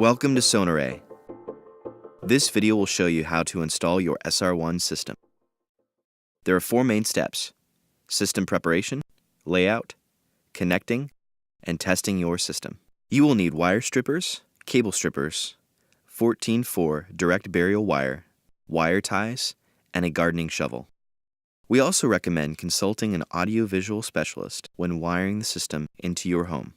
Welcome to SONARRAY. This video will show you how to install your SR1 system. There are 4 main steps: system preparation, layout, connecting, and testing your system. You will need wire strippers, cable strippers, 14-4 direct burial wire, wire ties, and a gardening shovel. We also recommend consulting an audiovisual specialist when wiring the system into your home.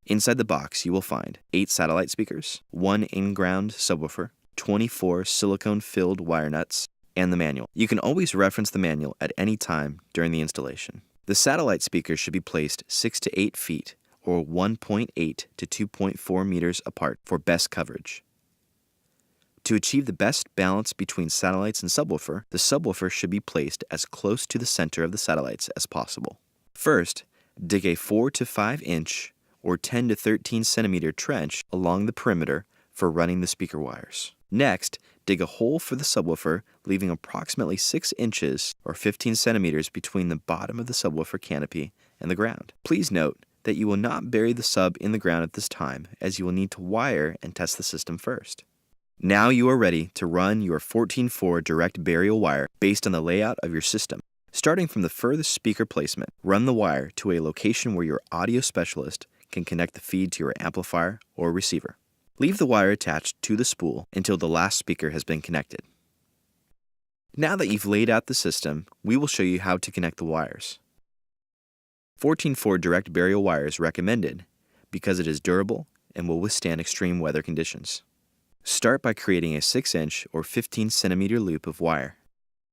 Inside the box, you will find 8 satellite speakers, 1 in-ground subwoofer, 24 silicone-filled wire nuts, and the manual. You can always reference the manual at any time during the installation. The satellite speakers should be placed 6 to 8 feet, or 1.8 to 2.4 meters apart for best coverage. To achieve the best balance between satellites and subwoofer, the subwoofer should be placed as close to the center of the satellites as possible. First, dig a 4 to 5 inch or 10 to 13 centimeter trench along the perimeter for running the speaker wires. Next, dig a hole for the subwoofer, leaving approximately 6 inches or 15 centimeters between the bottom of the subwoofer canopy and the ground. Please note that you will not bury the sub in the ground at this time, as you will need to wire and test the system first. Now you are ready to run your 14-4 direct burial wire based on the layout of your system. Starting from the furthest speaker placement, run the wire to a location where your audio specialist can connect the feed to your amplifier or receiver. Leave the wire attached to the spool until the last speaker has been connected. Now that you've laid out the system, we will show you how to connect the wires. 14-4 direct burial wire is recommended because it is durable and will withstand extreme weather conditions. Start by creating a 6-inch or 15 centimeter loop of wire.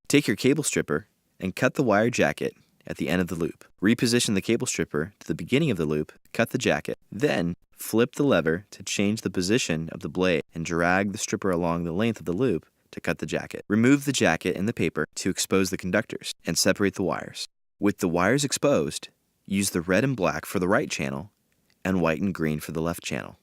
Take your cable stripper and cut the wire jacket at the end of the loop. Reposition the cable stripper to the beginning of the loop, cut the jacket, then flip the lever to change the position of the blade and drag the stripper along the length of the loop to cut the jacket. Remove the jacket and the paper to expose the conductors and separate the wires. With the wires exposed, use the red and black for the right channel and white and green for the left channel.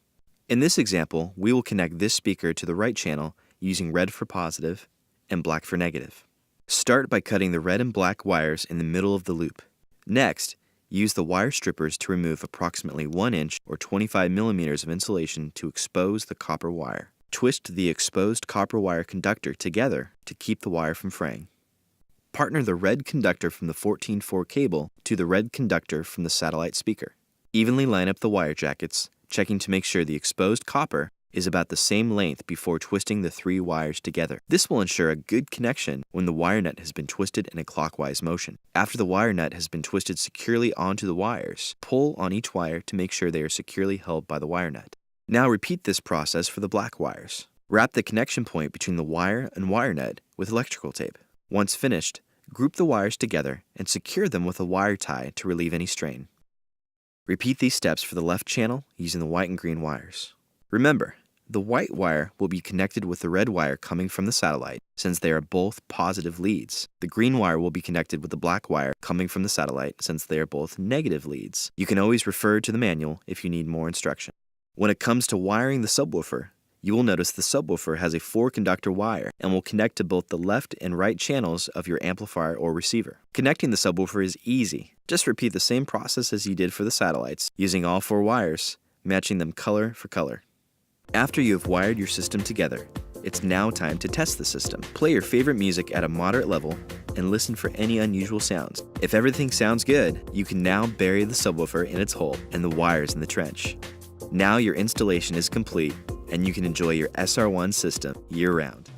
In this example, we will connect this speaker to the right channel using red for positive and black for negative. Start by cutting the red and black wires in the middle of the loop. Next, use the wire strippers to remove approximately 1 inch or 25 millimeters of insulation to expose the copper wire. Twist the exposed copper wire conductor together to keep the wire from fraying. Partner the red conductor from the 14-4 cable to the red conductor from the satellite speaker. Evenly line up the wire jackets, checking to make sure the exposed copper is about the same length before twisting the 3 wires together. This will ensure a good connection when the wire nut has been twisted in a clockwise motion. After the wire nut has been twisted securely onto the wires, pull on each wire to make sure they are securely held by the wire nut. Now repeat this process for the black wires. Wrap the connection point between the wire and wire nut with electrical tape. Once finished, group the wires together and secure them with a wire tie to relieve any strain. Repeat these steps for the left channel using the white and green wires. Remember, the white wire will be connected with the red wire coming from the satellite, since they are both positive leads. The green wire will be connected with the black wire coming from the satellite, since they are both negative leads. You can always refer to the manual if you need more instruction. When it comes to wiring the subwoofer, you will notice the subwoofer has a 4-conductor wire and will connect to both the left and right channels of your amplifier or receiver. Connecting the subwoofer is easy. Just repeat the same process as you did for the satellites, using all 4 wires, matching them color for color. After you have wired your system together, it's now time to test the system. Play your favorite music at a moderate level and listen for any unusual sounds. If everything sounds good, you can now bury the subwoofer in its hole and the wires in the trench. Now your installation is complete and you can enjoy your SR1 system year-round.